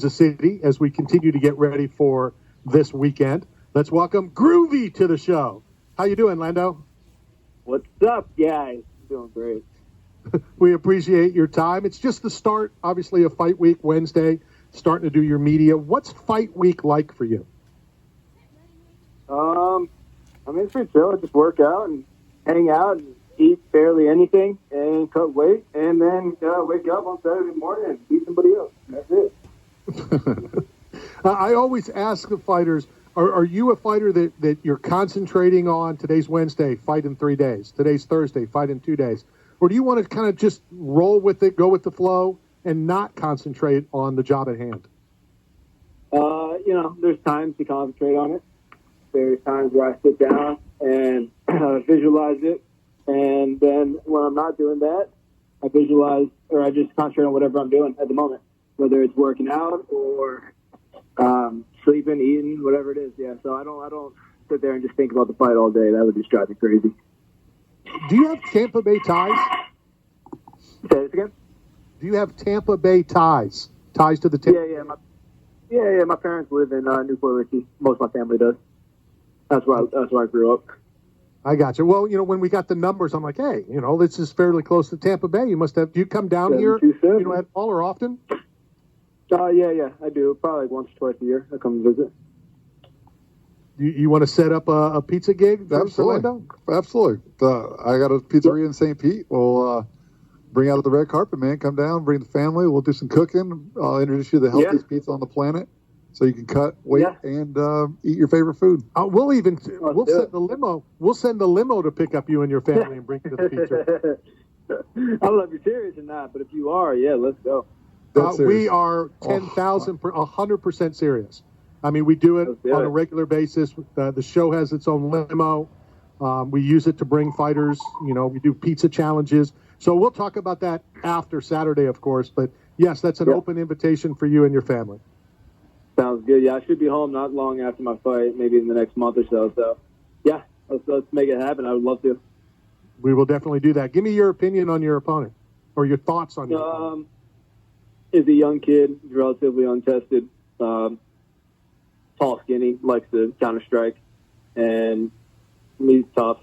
Kansas City as we continue to get ready for this weekend. Let's welcome Groovy to the show. How you doing, Lando? What's up, guys? Doing great. We appreciate your time. It's just the start, obviously, of Fight Week Wednesday, starting to do your media. What's Fight Week like for you? I mean, it's pretty chill. I just work out and hang out and eat barely anything and cut weight, and then wake up on Saturday morning and beat somebody else. That's it. I always ask the fighters, are you a fighter that you're concentrating on today's Wednesday, fight in 3 days, today's Thursday, fight in 2 days? Or do you want to kind of just roll with it, go with the flow, and not concentrate on the job at hand? There's times to concentrate on it. There's times where I sit down and visualize it. And then when I'm not doing that, I visualize or I just concentrate on whatever I'm doing at the moment, whether it's working out or sleeping, eating, whatever it is. Yeah, so I don't sit there and just think about the fight all day. That would just drive me crazy. Do you have Tampa Bay ties? Say it again? Do you have Tampa Bay ties? Ties to the Tampa? Yeah. My parents live in Newport Richey. Most of my family does. That's where I grew up. I got you. Well, when we got the numbers, I'm like, hey, this is fairly close to Tampa Bay. You must have. Do you come down here? At all or often? Yeah, I do. Probably like once or twice a year. I come visit. You want to set up a pizza gig? Absolutely. I got a pizzeria in St. Pete. We'll bring out the red carpet, man. Come down, bring the family. We'll do some cooking. I'll introduce you to the healthiest pizza on the planet, so you can cut weight and eat your favorite food. We'll send the limo. We'll send the limo to pick up you and your family and bring you to the pizza. I don't know if you're serious or not, but if you are, let's go. We are 100% serious. I mean, we do it on a regular basis. The show has its own limo. We use it to bring fighters. We do pizza challenges. So we'll talk about that after Saturday, of course. But, yes, that's an open invitation for you and your family. Sounds good. Yeah, I should be home not long after my fight, maybe in the next month or so. So, yeah, let's make it happen. I would love to. We will definitely do that. Give me your opinion on your opponent or your thoughts on your opponent. Is a young kid, relatively untested, tall, skinny, likes to counter-strike, and he's tough.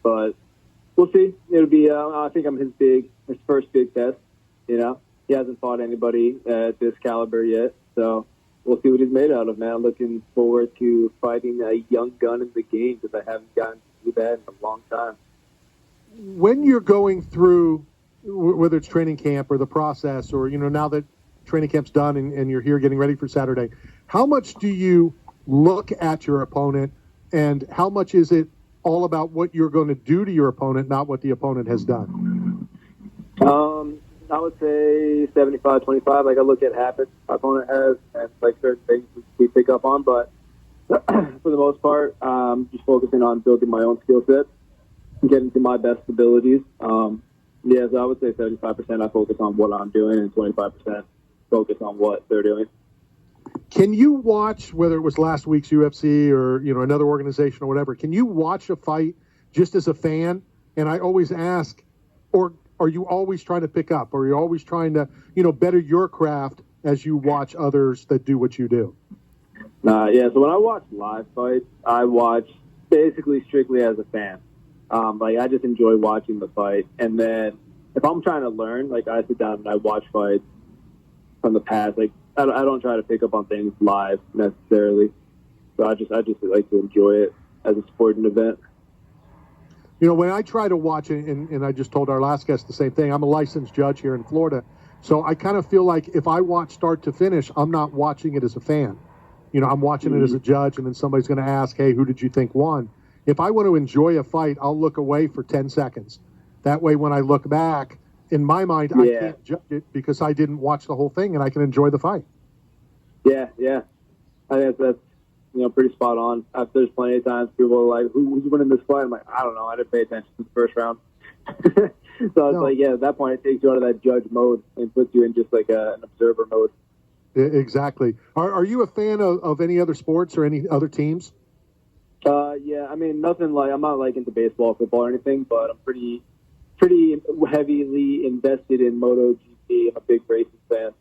But we'll see. It'll be, I think I'm his first big test. He hasn't fought anybody at this caliber yet, so we'll see what he's made out of, man. Looking forward to fighting a young gun in the game because I haven't gotten to do that in a long time. When you're going through, whether it's training camp or the process or, now that training camp's done and you're here getting ready for Saturday, how much do you look at your opponent and how much is it all about what you're going to do to your opponent, not what the opponent has done? I would say 75-25. Like, I look at habits my opponent has and, certain things we pick up on. But for the most part, just focusing on building my own skill set and getting to my best abilities. So I would say 75% I focus on what I'm doing and 25% focus on what they're doing. Can you watch, whether it was last week's UFC or, another organization or whatever, can you watch a fight just as a fan? And I always ask, or are you always trying to pick up? Or are you always trying to, better your craft as you watch others that do what you do? So when I watch live fights, I watch basically strictly as a fan. I just enjoy watching the fight. And then if I'm trying to learn, I sit down and I watch fights from the past. I don't try to pick up on things live necessarily. So I just like to enjoy it as a sporting event. When I try to watch it, and I just told our last guest the same thing, I'm a licensed judge here in Florida. So I kind of feel like if I watch start to finish, I'm not watching it as a fan. I'm watching it as a judge, and then somebody's going to ask, hey, who did you think won? If I want to enjoy a fight, I'll look away for 10 seconds. That way, when I look back, in my mind, I can't judge it because I didn't watch the whole thing, and I can enjoy the fight. Yeah. I think that's pretty spot on. There's plenty of times people are like, who's winning this fight? I'm like, I don't know. I didn't pay attention to the first round. So it's at that point, it takes you out of that judge mode and puts you in just an observer mode. Exactly. Are you a fan of any other sports or any other teams? Yeah, I mean, nothing I'm not into baseball, football, or anything, but I'm pretty heavily invested in MotoGP. I'm a big racing fan.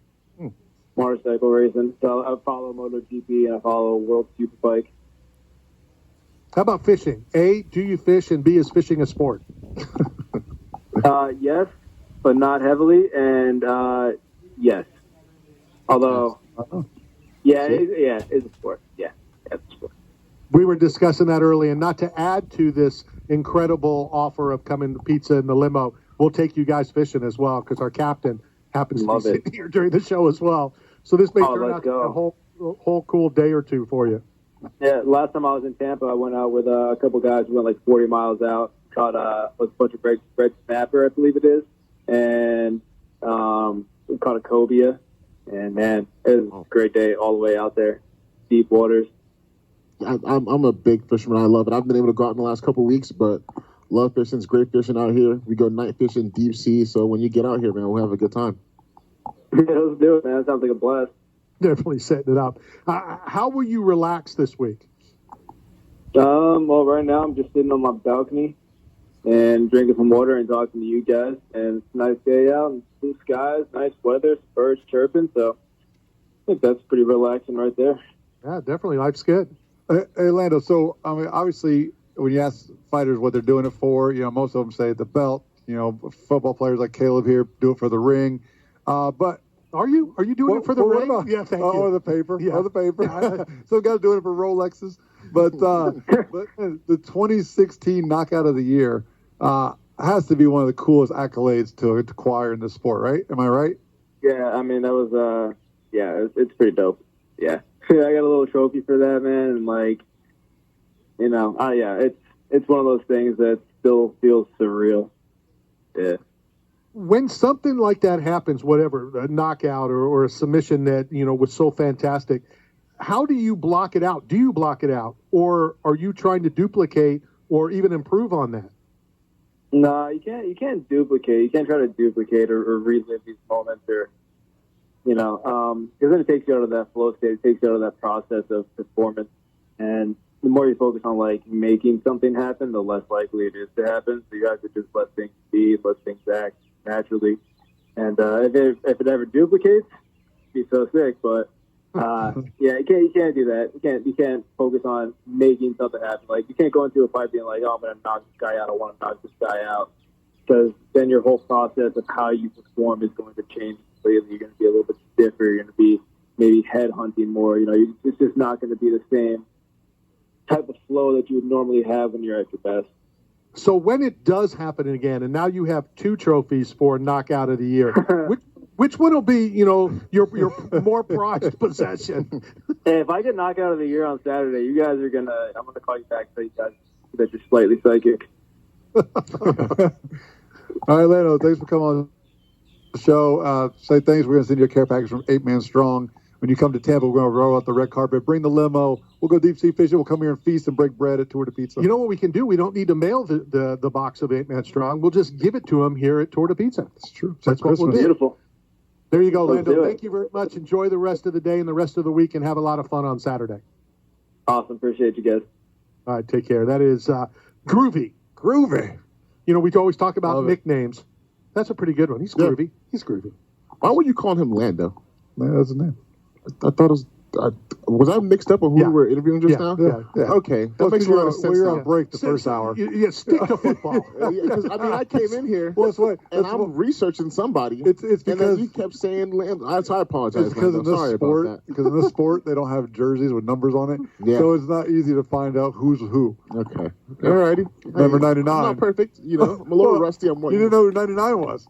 motorcycle racing. So I follow MotoGP and I follow World Superbike. How about fishing? A, do you fish? And B, is fishing a sport? Yes, but not heavily. And yes. Although, it's a sport. Yeah, it's a sport. We were discussing that earlier, and not to add to this incredible offer of coming to pizza in the limo, we'll take you guys fishing as well, because our captain happens to be sitting here during the show as well. So this may turn out to be a whole cool day or two for you. Yeah, last time I was in Tampa, I went out with a couple guys. We went like 40 miles out, caught a bunch of red snapper, I believe it is, and we caught a cobia. And, man, it was a great day all the way out there, deep waters. I'm a big fisherman. I love it. I've been able to go out in the last couple of weeks, but love fishing. It's great fishing out here. We go night fishing, deep sea. So when you get out here, man, we'll have a good time. Yeah, let's do it, man. It sounds like a blast. Definitely setting it up. How will you relax this week? Well, right now I'm just sitting on my balcony and drinking some water and talking to you guys. And it's a nice day out, and blue skies, nice weather, birds chirping. So I think that's pretty relaxing right there. Yeah, definitely. Life's good. Hey, Lando, so, I mean, obviously, when you ask fighters what they're doing it for, most of them say the belt. Football players like Caleb here do it for the ring. But are you doing it for the ring? Yeah, thank you. Or the paper. Yeah. Or the paper. Some guys doing it for Rolexes. But but the 2016 Knockout of the Year has to be one of the coolest accolades to acquire in the sport, right? Am I right? Yeah, I mean, that was, it's pretty dope. Yeah. I got a little trophy for that, man, and it's one of those things that still feels surreal. Yeah. When something like that happens, whatever, a knockout or a submission that was so fantastic, how do you block it out? Do you block it out, or are you trying to duplicate or even improve on that? No, you can't. You can't duplicate. You can't try to duplicate or relive these moments, or because then it takes you out of that flow state. It takes you out of that process of performance. And the more you focus on making something happen, the less likely it is to happen. So you have to just let things be, let things act naturally. And if it ever duplicates, it'd be so sick. But you can't do that. You can't focus on making something happen. Like, you can't go into a fight being like, oh, I'm going to knock this guy out. I want to knock this guy out. Because then your whole process of how you perform is going to change completely. You're going to be a little bit stiffer. You're going to be maybe head hunting more. It's just not going to be the same type of flow that you would normally have when you're at your best. So when it does happen again, and now you have 2 trophies for Knockout of the Year, which one will be, your more prized possession? Hey, if I get Knockout of the Year on Saturday, you guys are I'm going to call you back and tell you guys that you're slightly psychic. All right, Lando, thanks for coming on the show. Say thanks. We're going to send you a care package from 8 Man Strong. When you come to Tampa, we're going to roll out the red carpet, bring the limo. We'll go deep sea fishing. We'll come here and feast and break bread at Tour de Pizza. You know what we can do? We don't need to mail the box of 8 Man Strong. We'll just give it to them here at Tour de Pizza. That's true. That's what we'll do. Beautiful. There you go, Lando. Thank you very much. Enjoy the rest of the day and the rest of the week, and have a lot of fun on Saturday. Awesome. Appreciate you guys. All right, take care. That is Groovy. Groovy. We always talk about nicknames. That's a pretty good one. He's groovy. Yeah. He's groovy. Why would you call him Lando? That's his name. I thought it was... was I mixed up on who we were interviewing just now? Yeah. Okay. That makes a lot of sense. We were on break the first hour. Yeah, stick to football. Because I came in here and I'm researching somebody. It's because and then you kept saying Lando. I apologize. It's because in this sport, they don't have jerseys with numbers on it. Yeah. So it's not easy to find out who's who. Okay. All righty. Number 99. I'm not perfect. I'm a little rusty. You didn't know who 99 was.